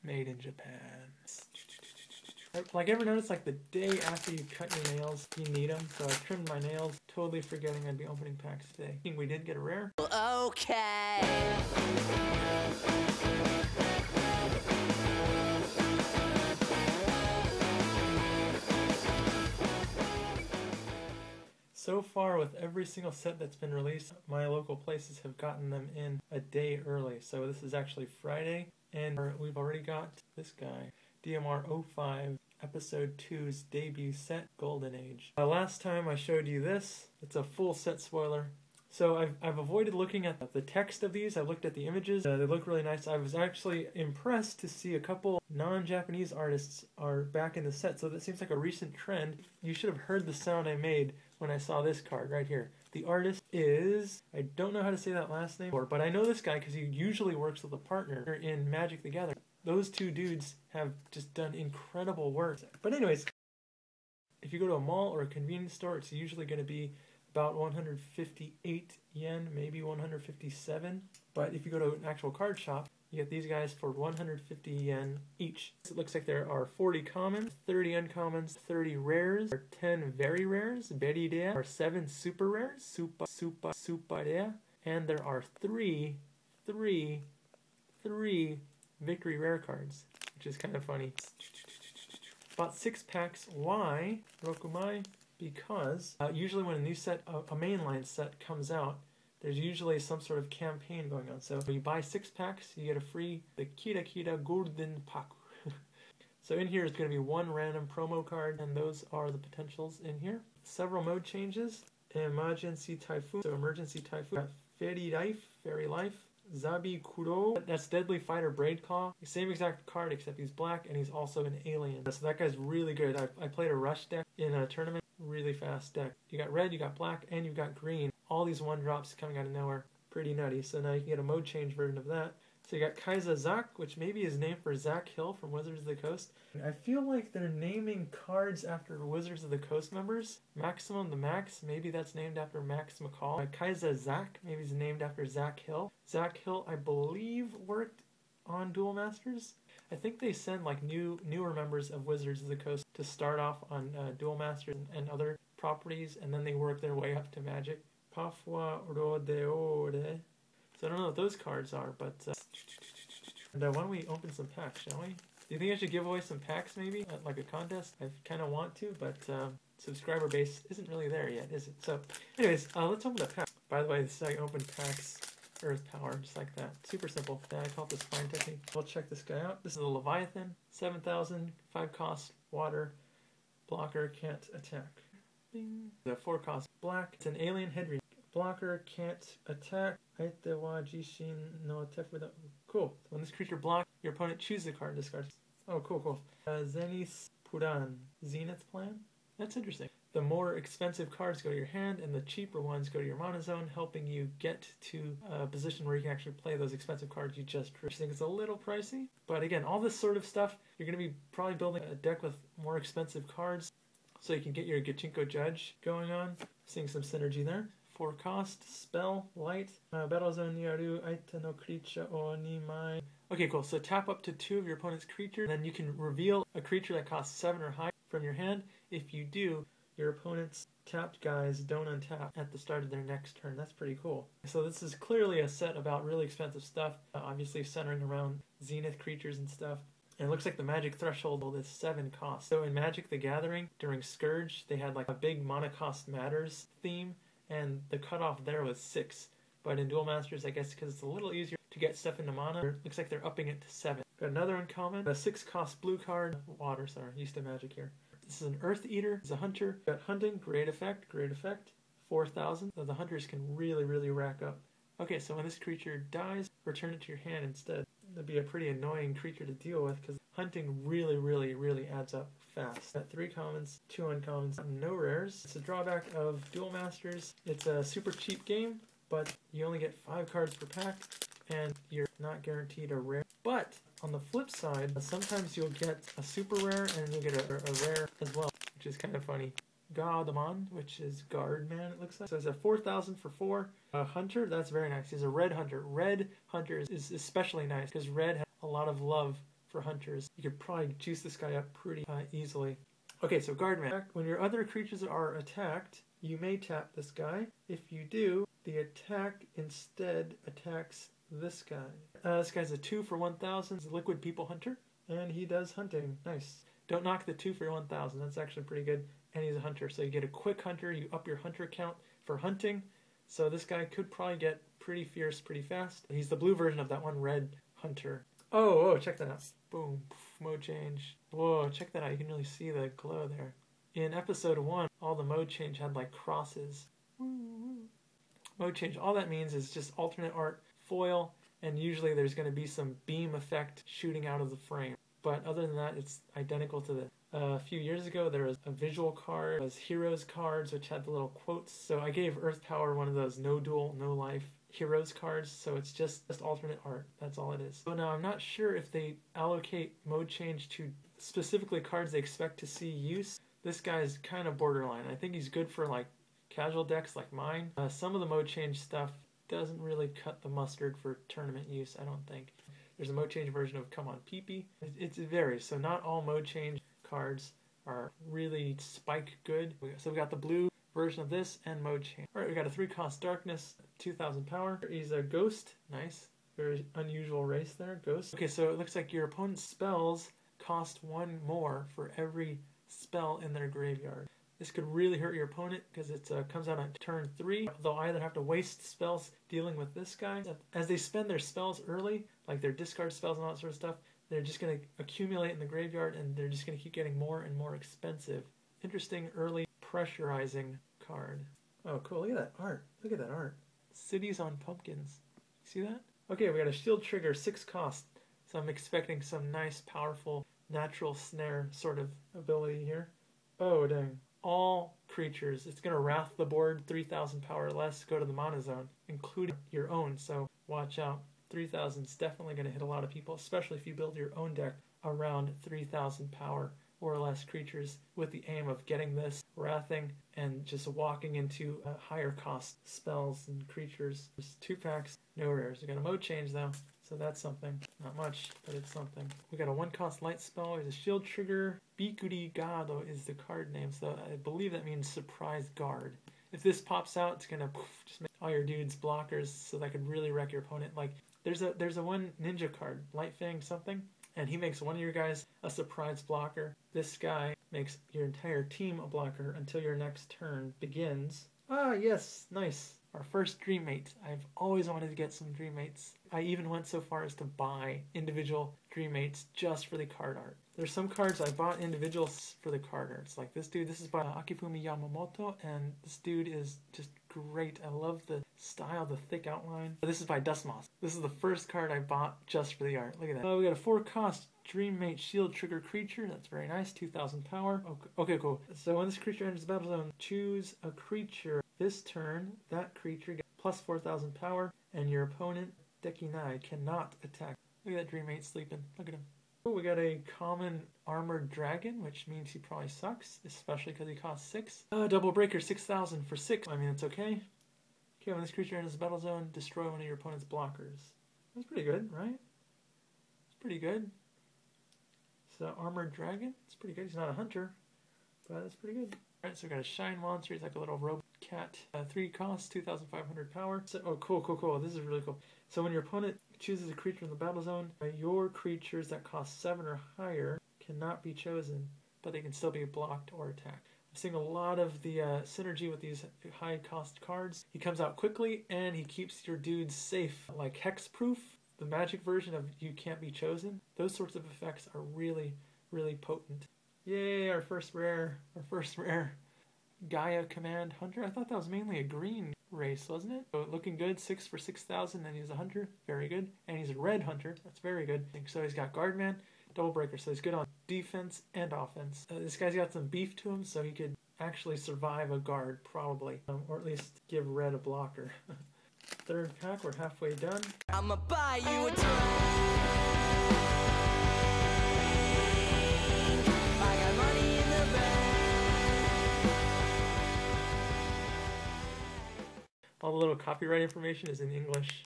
Made in Japan. Like, ever notice, like, the day after you cut your nails, you need them? So I trimmed my nails, totally forgetting I'd be opening packs today. I think we did get a rare. Okay. So far, with every single set that's been released, my local places have gotten them in a day early. So this is actually Friday, and we've already got this guy, DMR 05, Episode 2's debut set, Golden Age. Last time I showed you this, it's a full set spoiler. So I've avoided looking at the text of these. I looked at the images. They look really nice. I was actually impressed to see a couple non-Japanese artists are back in the set. So that seems like a recent trend. You should have heard the sound I made when I saw this card right here. The artist is, I don't know how to say that last name, but I know this guy because he usually works with a partner in Magic the Gathering. Those two dudes have just done incredible work. But anyways, if you go to a mall or a convenience store, it's usually going to be about 158 yen, maybe 157. But if you go to an actual card shop, you get these guys for 150 yen each. It looks like there are 40 commons, 30 uncommons, 30 rares, 10 very rares, very rare, 7 super rares, super rare, and there are three victory rare cards, which is kind of funny. Bought 6 packs. Why, Rokumai? Because usually when a new set, a mainline set comes out, there's usually some sort of campaign going on. So you buy 6 packs, you get a free, the Kira Golden Paku. So in here is going to be 1 random promo card, and those are the potentials in here. Several mode changes. Emergency Typhoon, so Emergency Typhoon. Got Fairy Life, Zabi Kuro, that's Deadly Fighter Braid Claw. Same exact card except he's black and he's also an alien. So that guy's really good. I played a rush deck in a tournament. Really fast deck. You got red, you got black, and you've got green. All these 1-drops coming out of nowhere. Pretty nutty. So now you can get a mode change version of that. So you got Kaiza Zak, which maybe is named for Zach Hill from Wizards of the Coast. I feel like they're naming cards after Wizards of the Coast members. Maximum the Max, maybe that's named after Max McCall. Kaiza Zak, maybe is named after Zach Hill. Zach Hill, I believe, worked on Duel Masters. I think they send like newer members of Wizards of the Coast to start off on Duel Masters and other properties, and then they work their way up to Magic. Pafwa Rodeore. So I don't know what those cards are, but why don't we open some packs, shall we? Do you think I should give away some packs maybe at like a contest? I kind of want to, but subscriber base isn't really there yet, is it? So anyways, let's open the pack. By the way, this is how you open packs. Earth Power, just like that. Super simple. I call it the spine technique. We'll check this guy out. This is a Leviathan, 7,000, 5 cost, water, blocker, can't attack. Bing. The 4 cost, black. It's an alien head read. Blocker, can't attack. Cool. When this creature blocks, your opponent chooses a card and discards. Oh, cool. Zenith Puran, Zenith Plan? That's interesting. The more expensive cards go to your hand, and the cheaper ones go to your mana zone, helping you get to a position where you can actually play those expensive cards you just drew. I think it's a little pricey, but again, all this sort of stuff, you're going to be probably building a deck with more expensive cards, so you can get your Gachinko Judge going on. Seeing some synergy there. 4 cost, spell, light, battle zone yaru, aita no creature o nimai. Okay, cool. So tap up to 2 of your opponent's creatures, then you can reveal a creature that costs 7 or higher from your hand. If you do, your opponent's tapped guys don't untap at the start of their next turn. That's pretty cool. So this is clearly a set about really expensive stuff, obviously centering around Zenith creatures and stuff. And it looks like the magic threshold is 7 costs. So in Magic the Gathering, during Scourge, they had like a big mana cost matters theme, and the cutoff there was 6. But in Duel Masters, I guess because it's a little easier to get stuff into mana, it looks like they're upping it to 7. Got another uncommon, a 6 cost blue card, water, sorry, used to Magic here. This is an Earth Eater. It's a hunter. Got hunting. Great effect. 4,000. So the hunters can really rack up. Okay, so when this creature dies, return it to your hand instead. That'd be a pretty annoying creature to deal with because hunting really adds up fast. Got 3 commons, 2 uncommons, no rares. It's a drawback of Duel Masters. It's a super cheap game, but you only get 5 cards per pack, and you're not guaranteed a rare. But on the flip side, sometimes you'll get a super rare and you'll get a rare as well, which is kind of funny. Gaudaman, which is Guardman, it looks like. So it's a 4,000 for 4. A hunter, that's very nice. He's a red hunter. Red hunter is especially nice because red has a lot of love for hunters. You could probably juice this guy up pretty easily. Okay, so Guardman. When your other creatures are attacked, you may tap this guy. If you do, the attack instead attacks this guy. This guy's a 2 for 1,000. He's a liquid people hunter, and he does hunting. Nice. Don't knock the 2 for 1,000. That's actually pretty good. And he's a hunter, so you get a quick hunter. You up your hunter count for hunting. So this guy could probably get pretty fierce pretty fast. He's the blue version of that one red hunter. Oh, check that out. Boom, mode change. Whoa, check that out. You can really see the glow there. In episode 1, all the mode change had like crosses. Mode change, all that means is just alternate art, foil, and usually there's going to be some beam effect shooting out of the frame. But other than that, it's identical to this. A few years ago, there was a visual card. It was Heroes cards, which had the little quotes. So I gave Earth Power one of those no duel, no life Heroes cards. So it's just alternate art. That's all it is. So now I'm not sure if they allocate mode change to specifically cards they expect to see use. This guy's kind of borderline. I think he's good for like casual decks like mine. Some of the mode change stuff doesn't really cut the mustard for tournament use, I don't think. There's a mode change version of Come On Peepee. It varies, so not all mode change cards are really spike good. So we got the blue version of this and mode change. Alright, we got a 3-cost Darkness, 2,000 power. He's a ghost. Nice. Very unusual race there, ghost. Okay, so it looks like your opponent's spells cost 1 more for every spell in their graveyard. This could really hurt your opponent because it comes out on turn 3. They'll either have to waste spells dealing with this guy. As they spend their spells early, like their discard spells and all that sort of stuff, they're just going to accumulate in the graveyard and they're just going to keep getting more and more expensive. Interesting early pressurizing card. Oh, cool. Look at that art. Look at that art. Cities on pumpkins. See that? Okay, we got a shield trigger, 6 cost. So I'm expecting some nice, powerful, natural snare sort of ability here. Oh, dang. All creatures, it's going to wrath the board 3,000 power or less, go to the mana zone, including your own, so watch out. 3,000 is definitely going to hit a lot of people, especially if you build your own deck around 3,000 power or less creatures with the aim of getting this, wrathing, and just walking into higher cost spells and creatures. There's 2 packs, no rares. We got a mode change though, so that's something. Not much, but it's something. We got a 1-cost light spell. There's a shield trigger. Bikuri Gado is the card name, so I believe that means surprise guard. If this pops out, it's gonna just make all your dudes blockers, so that could really wreck your opponent. Like there's a 1 ninja card, Light Fang something, and he makes one of your guys a surprise blocker. This guy makes your entire team a blocker until your next turn begins. Ah, yes, nice. Our first Dream Mate. I've always wanted to get some Dream Mates. I even went so far as to buy individual Dream Mates just for the card art. There's some cards I bought individuals for the card art. It's like this dude, this is by Akifumi Yamamoto, and this dude is just great. I love the style, the thick outline. This is by Dustmoss. This is the first card I bought just for the art. Look at that. We got a 4-cost Dream Mate shield trigger creature. That's very nice. 2,000 power. Okay, cool. So when this creature enters the battle zone, choose a creature. This turn, that creature gets plus 4,000 power, and your opponent, Dekinai, cannot attack. Look at that Dream Mate sleeping. Look at him. Oh, we got a common armored dragon, which means he probably sucks, especially because he costs 6. Double breaker, 6,000 for 6. I mean, it's okay. Okay, when this creature enters the battle zone, destroy one of your opponent's blockers. That's pretty good, right? It's pretty good. So, armored dragon, it's pretty good. He's not a hunter, but it's pretty good. Alright, so we got a shine monster. He's like a little robot cat. 3 costs, 2,500 power. So, oh, cool. This is really cool. So when your opponent chooses a creature in the battle zone, your creatures that cost 7 or higher cannot be chosen, but they can still be blocked or attacked. I'm seeing a lot of the synergy with these high cost cards. He comes out quickly and he keeps your dudes safe, like Hexproof, the magic version of you can't be chosen. Those sorts of effects are really, really potent. Yay, our first rare. Gaia Command Hunter. I thought that was mainly a green race, wasn't it? So looking good, 6 for 6,000, and he's a hunter. Very good. And he's a red hunter. That's very good. So he's got Guardman, Double Breaker, so he's good on defense and offense. This guy's got some beef to him, so he could actually survive a guard, probably. Or at least give red a blocker. 3rd pack, we're halfway done. I'ma buy you a drink. I got money in the bank. All the little copyright information is in English.